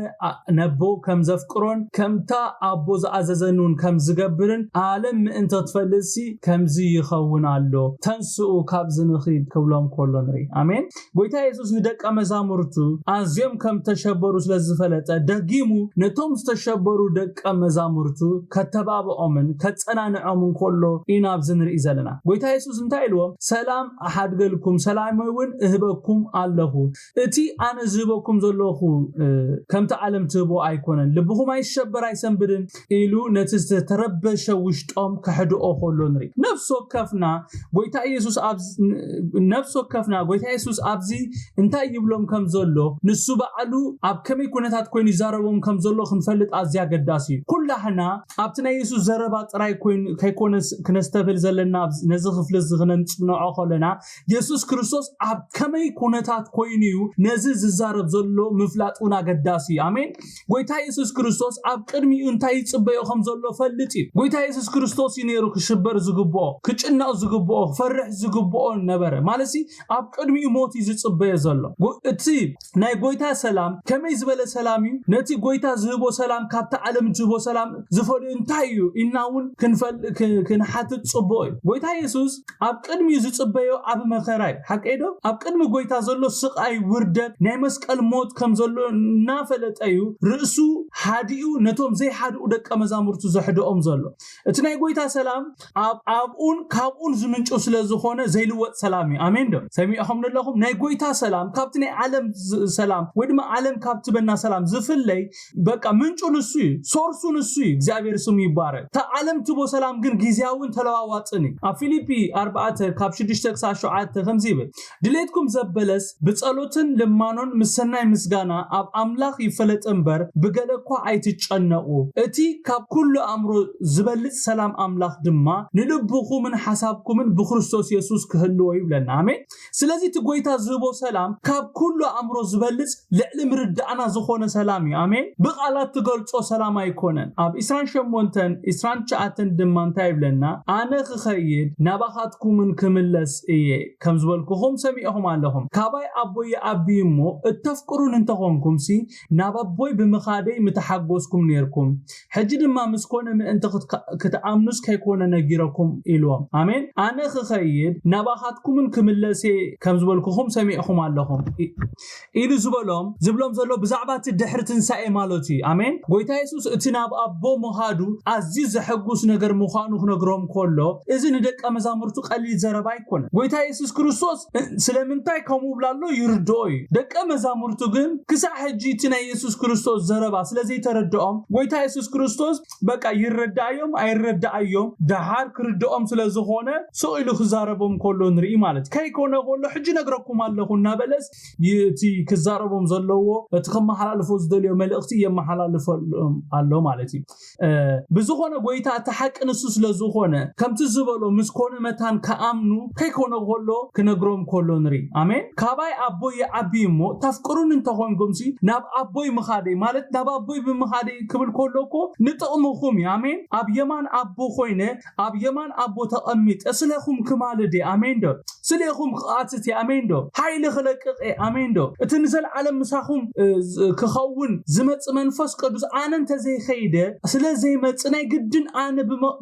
Speaker 1: ነቦ ከም ዘፍቅሮን ከምታ ኣቦ ዝኣዘዘኑን ከም ዝገብርን ዓለም ምእንቲ ትፈልሲ ከምዚ ይኸውን ኣሎ ተንስኡ ካብ ዝንኺድ ክብሎም ኮሎ ንርኢ አሜን ጎይታ ኢየሱስ ንደቀ መዛሙርቱ ኣዝዮም ከም ተሸበሩ ስለዝፈለጠ ደጊሙ ነቶም ዝተሸበሩ ደቀ መዛሙርቱ ከተባብዖምን ከጸናንዖምን ኮሎ ኢናብ ዝንርኢ ዘለና ጎይታ ኢየሱስ እንታይ ኢልዎም ሰላም ኣሓድገልኩም ሰላመውን እህበኩም ኣለኹ እቲ ኣነ ዝህበኩም ዘለኹ ከምቲ ዓለም ትህቦ ኣይኮነን ልብኹም ኣይሸበር ኣይሰንብድን ኢሉ ነቲ ዝተረበሸ ውሽጦም ከሕድኦ ኮሎ ንርኢ ነፍስ ወከፍና ጎይታ ኢየሱስ ኣብዚ እንታይ ይብሎም ከም ዘሎ ንሱ በዓሉ ኣብ ከመይ ኩነታት ኮይኑ ይዛረቦም ከም ዘሎ ክንፈልጥ ኣዝያ ገዳሲ እዩ ኩላህና ኣብቲ ናይ ኢየሱስ ዘረባ ጥራይ ከይኮነ ክነስተብል ዘለና ነዚ ክፍሊ ዝክነንጽንዖ ኮለና ኢየሱስ ክርስቶስ ኣብ ከመይ ኩነታት ኮይኑ እዩ ነዚ ዝዛረብ ዘሎ ምፍላጡን ኣገዳሲ አሜን ጎይታ ኢየሱስ ክርስቶስ ኣብ ቅድሚኡ እንታይ ይጽበዮ ከም ዘሎ ፈልጥ እዩ ጎይታ ኢየሱስ ክርስቶስ ይነሩ ክሽበር ዝግብኦ ክጭናቕ ዝግብኦ ክፈርሕ ዝግብኦ ነበረ ማለሲ ኣብ ቅድሚኡ ሞት ይጽበዮ ዘሎ እቲ ናይ ጎይታ ሰላም ከመይ ዝበለ ሰላም እዩ ነቲ ጎይታ ዝህቦ ሰላም ካብታ ዓለም ዝህቦ ሰላም ዝፈልጥ እንታይ እዩ ኢናውን ክንሓትት ጽቡቕ እዩ ጎይታ ኢየሱስ ኣብ ቅድሚኡ ዝጽበዮ ኣብ መከራይ ሓቀይዶ ኣብ ቅድሚ ጎይታ ዘሎ ስቃይ ውርደት ናይ መስቀል ሞት ከም ዘሎ እናፈለጠዩ ርእሱ ሓዲኡ ነቶም ዘይሓድኡ ደቀ መዛሙርቱ መዛሙርቱ ዘሕደኦም ዘሎ እቲ ናይ ጎይታ ሰላም ኣብኡን ካብኡን ዝምንጩ ስለዝኾነ ዘይልወጥ ሰላም እዩ አሜን ዶ ሰሚዕኹም ንለኹም ናይ ጎይታ ሰላም ካብቲ ናይ ዓለም ሰላም ወይ ድማ ዓለም ካብቲ በና ሰላም ዝፍለይ በቃ ምንጩ ንሱ እዩ ሶርሱ ንሱ እዩ እግዚአብሔር ስሙ ይባረክ ታ ዓለም ትቦ ሰላም ግን ጊዜያውን ተለዋዋጥኒ ኣብ ፊልጵ 4 ካብ 6-7 ከምዚ ይብል ድሌትኩም ዘበለስ ብጸሎትን ልማኖን ምሰናይ ምስጋና ኣብ አምላኽ ይፈለጥ እምበር ብገለኳ ኣይትጨነቁ እቲ ካብ ኩሉ አእምሮ ዝበልጽ ሰላም አምላኽ ድማ ንልብኹምን ሓሳብኩምን ብክርስቶስ ኢየሱስ ክህልዎ ይብለና አሜን ስለዚህ እቲ ጎይታ ዝቦ ሰላም ካብ ኩሉ አእምሮ ዝበልጽ ልዕሊ ምርዳእና ዝኾነ ሰላም እዩ አሜን ብቃላት ትገልጾ ሰላም ኣይኮነን ኣብ 28-29 ድማ እንታይ ይብለና ኣነ ክኸይድ ናባኻትኩምን ክምለስ እየ ከም ዝበልኩኹም ሰሚዕኹም ኣለኹም ካባይ ኣቦይ ኣቢይ እሞ እተፍቅሩን እንተኾንኩም ሲ ናባቦይ ብምኻደይ ምተሓጎስኩም ነርኩም ሕጂ ድማ ምስኮነ ምእንቲ ክትኣምኑስ ከይኮነ ነጊረኩም ኢልዎም አሜን ኣነ ክኸይድ ናባኻትኩምን ክምለስ ከም ዝበልኩኹም ሰሚዕኹም ኣለኹም ኢሉ ዝብሎም ዘሎ ብዛዕባ እቲ ድሕሪ ትንሳኤ ማለት እዩ አሜን ጎይታ ኢየሱስ እቲ ናብ ኣቦ ምኻዱ ኣዝዩ ዘሐጉስ ነገር ምዃኑ ክነግሮም ከሎ እዚ ንደቀ መዛሙርቱ ቀሊል ዘረባ ኣይኮነን ጎይታ ኢየሱስ ክርስቶስ ስለምንታይ ከምኡ ብላሎ ይርድኦ እዩ ደቀ መዛሙርቱ ግን ክሳዕ ሕጂ እቲ ናይ ኢየሱስ ክርስቶስ ዘረባ ስለዘይተረድኦም ጎይታ ኢየሱስ ክርስቶስ በቃ ይረዳዮም ኣይረዳዮም ዳሃር ክርድኦም ስለዝኾነ ሰኢሉ ክዛረቦም ከሎ ንርኢ ማለት ከይኮነ ከሎ ሕጂ ነግረኩም ኣለኹ እናበለስ እቲ ክዛረቦም ዘለዎ እቲ ከመሓላልፎ ዝደልዮ መልእኽቲ የመሓላልፎ ኣሎ ማለት እዩ ብዝኾነ ጎይታ እቲ ሓቂ ንሱ ስለዝኾነ ከምቲ ዝበሎ ምስኮነ መታን ከኣምኑ ከይኮነ ከሎ ክነግሮም ከሎ ንርኢ አሜን ካባይ ኣቦይ ዓቢይ እሞ ተፍቅሩን እንተኾንኩም ሲ ናብ ኣቦይ ምኻደይ ማለት ናብ ኣቦይ ብምኻደይ ክብል ከሎኮ ንጥቕምኹም አሜን ኣብ የማን ኣቦ ኮይነ ኣብ የማን ኣቦ ተቐሚጠ ስለኹም ክማልድ አሜን ዶ ስለኹም ቃጽት አሜን ዶ ሃይሊ ክለቅቕ አሜን ዶ እቲ ንዘለዓለም ምሳኹም ክኸውን ዝመጽ መንፈስ ቅዱስ ኣነ እንተዘይኸይደ ስለዘይመጽ ናይ ግድን ኣነ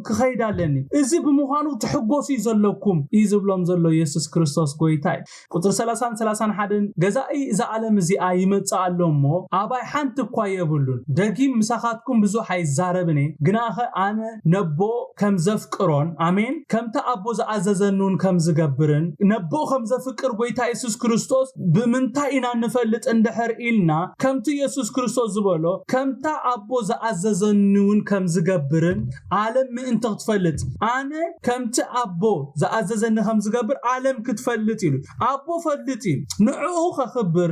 Speaker 1: ክኸይድ ኣለኒ እዚ ብምዃኑ ትሕጎሱ ዘለኩም ይዝብሎም ዘሎ ኢየሱስ ክርስቶስ ጎይታ ቁጥር 30-31 ገዛኢ ዘዓለም እዚኣ ይመጽእ ኣሎሞ ኣባይ ሓንቲ እኳ የብሉን ደጊም ምሳኻትኩም ብዙሕ ኣይዛረብኒ ግናኸ ኣነ ነቦ ከም ዘፍቅሮን አሜን ከምታ ኣቦ ዝኣዘዘኑን ከም ዝገብርን ነቦ ከም ዘፍቅር ጎይታ ኢየሱስ ክርስቶስ ብምንታይ ኢና ንፈልጥ እንድሕር ኢልና ከምቲ ኢየሱስ ክርስቶስ ዝበሎ ከምታ ኣቦ ዝኣዘዘኑን ከም ዝገብርን ዓለም ምእንቲ ክትፈልጥ ኣነ ከምቲ ኣቦ ዝኣዘዘኒ ከም ዝገብር ዓለም ክትፈልጥ ኢሉ ኣቦ ፈልጥ ኢሉ ንዕኡ ከኽብር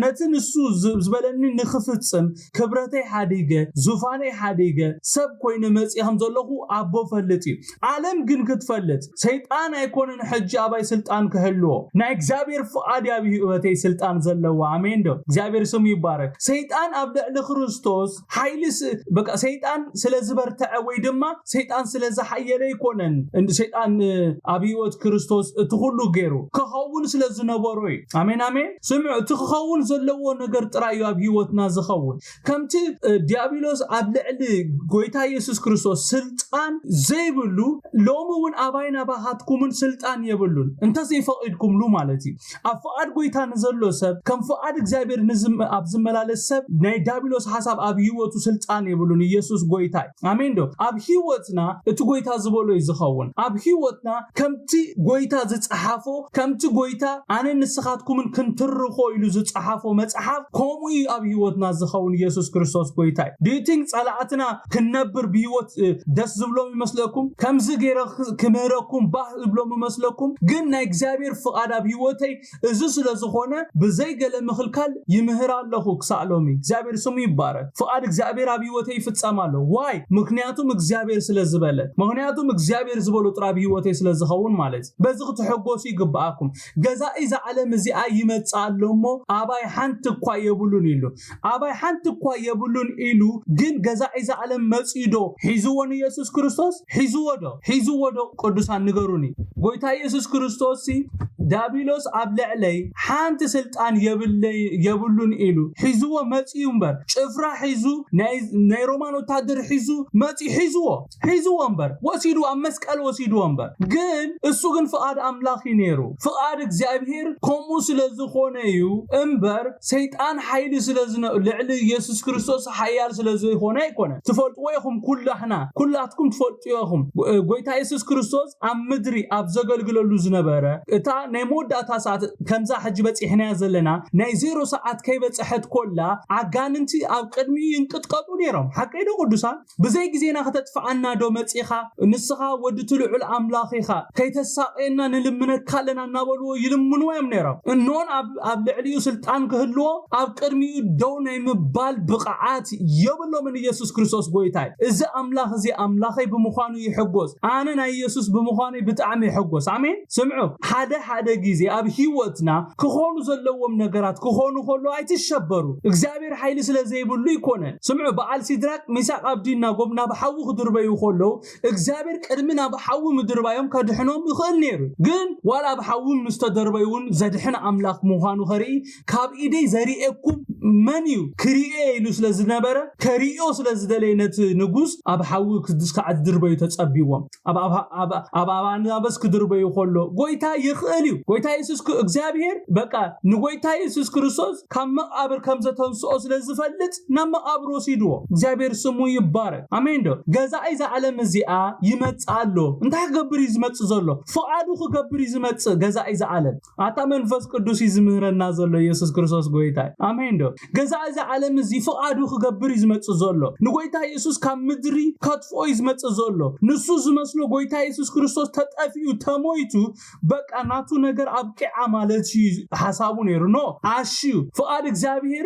Speaker 1: ነቲ ንሱ ዝበለኒ ንኽፍጽም ክብረተይ ሓዲገ ዙፋነይ ሓዲገ ሰብ ኮይኑ መጽእ ከም ዘለኹ ኣቦ ፈልጥ ኢሉ ዓለም ግን ክትፈልጥ ሰይጣን ኣይኮነን ሕጂ ኣባይ ስልጣን ክህልዎ ናይ እግዚአብሔር ፍቃድ ኣብ ህይወተይ ስልጣን ዘለዎ አሜን ዶ እግዚአብሔር ስሙ ይባረክ ሰይጣን ኣብ ልዕሊ ክርስቶስ ሃይልስ በቃ ሰይጣን ስለዝበርተዐ ወይ ድማ ሰይጣን ስለዝሓየለ ይኮነን እንደ ሰይጣን ኣብ ህይወት ክርስቶስ እቲ ሁሉ ገይሩ ክኸውን ስለዝነበሮ አሜን አሜን ስምዑ እቲ ክኸውን ዘለዎ ነገር ጥራይ ኣብ ህይወትና ዝኸውን ከምቲ ዲያብሎስ ኣብ ልዕሊ ጎይታ ኢየሱስ ክርስቶስ ስልጣን ዘይብሉ ሎሙውን ኣባይና ባሃትኩምን ስልጣን የብሉን እንተዘይ ፈቅድኩም ሉ ማለት እዩ ኣብ ፍቃድ ጎይታ ንዘሎ ሰብ ከም ፍቃድ እግዚአብሔር ኣብ ዝመላለስ ሰብ ናይ ዲያብሎስ ሓሳብ ኣብ ህይወቱ ስልጣን የብሉን ኢየሱስ ጎይታ አሜን ዶ ኣብ ህይወትና እቲ ጎይታ ዝበሎ ይዝኸውን ኣብ ህይወትና ከምቲ ጎይታ ዝጽሓፎ ከምቲ ጎይታ ኣነ ንስኻትኩምን ክንትርኾ ኢሉ ዝጽሓፎ መጽሓፍ ከምኡ ኣብ ህይወትና ዝኸውን ኢየሱስ ክርስቶስ ጎይታ ዲቲንግ ጸላእትና ክነብር ብህይወት ደስ ዝብሎም ይመስለኩም ከምዚ ገይረ ክመረኩም ባህ ዝብሎም ይመስለኩም ግን ናይ እግዚአብሔር ፍቃድ ኣብ ህይወተይ እዚ ስለዝኾነ ብዘይ ገለ ምኽልካል ይምህር ኣለኹ ክሳዕሎሚ እግዚአብሔር ስሙ ይባረክ ፍቃድ እግዚአብሔር ኣብ ህይወተይ ይፍጸማሎ ዋይ ምክንያቱም እግዚአብሔር ስለዝበለ ምክንያቱም እግዚአብሔር ዝበሎ ጥራ ኣብ ህይወተይ ስለዝኸውን ማለት በዚ ክትሕጎሱ ይግባአኩም ገዛኢ ዘዓለም እዚኣ ይመጽእ ኣሎሞ ኣባይ ሓንቲ እኳ የብሉን ኢሉ ኣባይ ሓንቲ እኳ የብሉን ኢሉ ግን ገዛኢ ዘዓለም መጽኢዶ ሒዝዎን ኢየሱስ ክርስቶስ ሒዝዎዶ ቅዱሳን ንገሩኒ ጎይታ ኢየሱስ ክርስቶስ دابيلوس أبلعلي حانت سلطان يبلون إلو حزوه ماتي أمبر شفرا حزو ناي رومانو تادر حزو ماتي حزوه أمبر وسيدو أمسك الوسيدو أمبر جن السجن فقاد أملاخي نيرو فقاد إخزابير كومو سلزخونه يو أمبر سيطان حيل سلزنا لعلي يسوع كريستوس حيال سلزخونه يكونه تفلتويهم كلاتكم تفلتويهم قويتا يسوع كريستوس أم مدري أبزغل قلولو زنبره إتا نمود داتا ساعت كمزا حجبت إحنا زلنا ناي زيرو ساعت كيبت أحد كلها عقاننتي أو قدمي ينقطقطو نيرم حقيدو قدوسان بزي جزينا ختتفعنا دومت إخا نسخا ودتلع الأملاخيخا كي تساقينا نلمنك كالنا نابلو يلمنو يمنيرم النون أب لعليو سلطان كهلو أب قدمي دون يمبال بقعات يبلو من يسوس كريستوس قويتاي إذا أملاخ زي أملاخي بمخانو يحقوز أنا نا يسوس بمخانو بتعمي يحقوز آمين سمعوا حدا جيزي أب هيوتنا كخونو زلوهم نقرات كخونو خلو عيتشبرو إخزابير حيلي سلازي بلو يكونن سمعوا بعال سيدراك ميساق أبدينا قمنا بحاو خدربايو خلو إخزابير كرمنا بحاو مدربايوم كدحنوم يخل نيرو قن ولا بحاو مستدربايون زدحنا أملاخ مخانو خري كاب إيدي زريئكم منيو كريئي إلو سلازنبرا كريئو سلازدالينت نقوس أب حاو كدسك عدربايو تتسأبيوام أب بس كدربايو خلو قويتا يخليو قويتا يسوس إخزابير بقى نقويتا يسوس كريستوس كم مقابر كمزة تنسوس لزفلت نم مقابرو سيدو إخزابير سمو يبارك آمين دو غزا إذا علم زيئة يمتعلو انت هكبر يزمتزلو فعادو خكبر يزمتز غزا إذا علم عطا منفس قدوس يزمهرنا زلو يسوس كريستوس قويتا آمين دو غزا إذا علم زي فعادو خكبر يزمتزلو نقويتا يسوس كم مدري كتفو يزمتزلو نسو زمسلو قويتا يسوس كريستوس تتأفيو تمويتو بقى ناتو نجر أبكي عمالتي حسابو نيرو نو عشيو فقاد إخزابير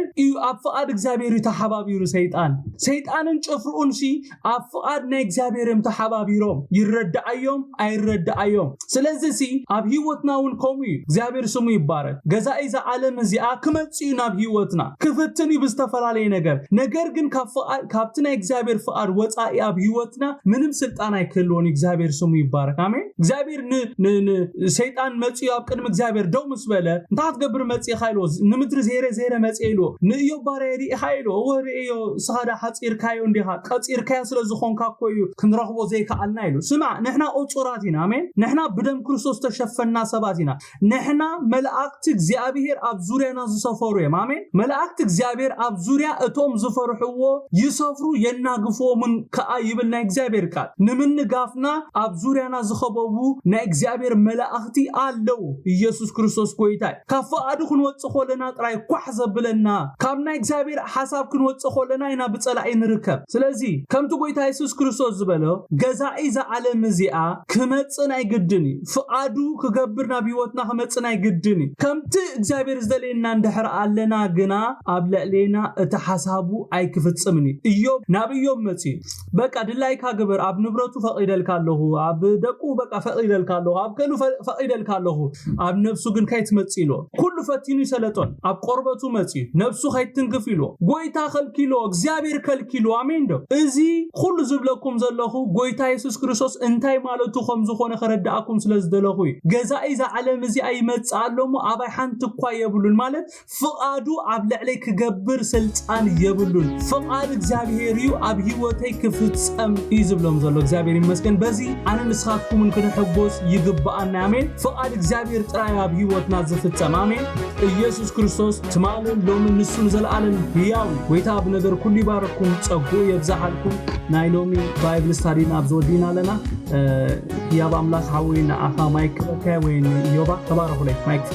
Speaker 1: فقاد إخزابير يتحبابيرو سيطان انشفرون شي فقاد نا إخزابير يمتحبابيروم يرد أيوم أيرد أيوم سلازي سي هيوتنا ونكومي إخزابير سمو يبارك غزا إذا عالم زيا كمتسينا هيوتنا كفتني بستفل علي نجر جن كابتنا إخزابير فقاد وطائي هيوتنا منم سلطانا يكلون إخزابير سمو يبارك آمين إخزابير سيطان متسي أبقدم إخزابير دو مسبلة انتات قبر متسي خايلو نمتر زيرة متسيلو نيو باريري خايلو وريو سهادة حتير كايو انديها قطير كايو سلزخون كاكويو كنرخبو زي كالنايلو سمع نحنا أوصوراتنا آمين نحنا بدم كريستوس تشفنا سباتنا نحنا ملائكة إخزابير أب زورينا زسفرو آمين ملائكة إخزابير أب زوريا اتوم زفرحو يسفرو يناقفو من كأيبلنا إخزابير كات نمن نقافنا أب زورينا زخبوبو نا إخزابير ملائكتي آلو يسوس كريستوس كويتاي كفاءدو كنوصخو لنا طراي كحزب لنا كابنا إخزابير حساب كنوصخو لنا ينا بصلاعي نركب سلازي كمتو كويتا يسوس كريستوس زبلو غزا إذا عالم زيئة كمتصنا يقدني فقادو كغبرنا بيوتنا كمتصنا يقدني كمت إخزابير زدلينا ندحر علينا غنا أبلعلينا اتحسابو أي كفتصمني إيوب نابيوب متي بقى دلاي كاغبر أب نبرتو فقيدل كاللهو أب دقو بقى فقيدل كاللهو أب كانوا فقيدل كاللهو أب نفسو غن كايت متيلو كل فتينو سلطون أب قربتو متي نفسو خايت تنقفيلو قويتا خلكيلو إخزابير كالكيلو آمين دو إزي كل زبلكم زلخو قويتا يسوس كريستوس انتاي مالتو خمزو خونه خردعكم سلزدلخوي غزا إذا علم زي أي متعلمو أباي حانتقوا يبلون مالت فقادو أب لعليك قبر سلطان يبلون فقاد إخزابيريو أب هيوتي كفتسم يزبلهم زلو إخزابير يمسكن بزي أنا نسخاتكم من كده حبوس يقبقنا آمين فقاد إخزابير تراي أب هيوتنا زفتسم آمين ኢየሱስ ክርስቶስ ትማልን ሎሚ ንሱ ንዘለዓለም ሕያው ወይታ ብነገር ኩሉ ይባረኩም ጸጉ የብዛሓልኩም ናይ ሎሚ ባይብል ስታዲን ኣብ ዝወዲና ኣለና ሕያው ኣምላኽ ሓዊና ኣኻ ማይክ ከ ወይ ዮባ ተባረኹ ላይ ማይክ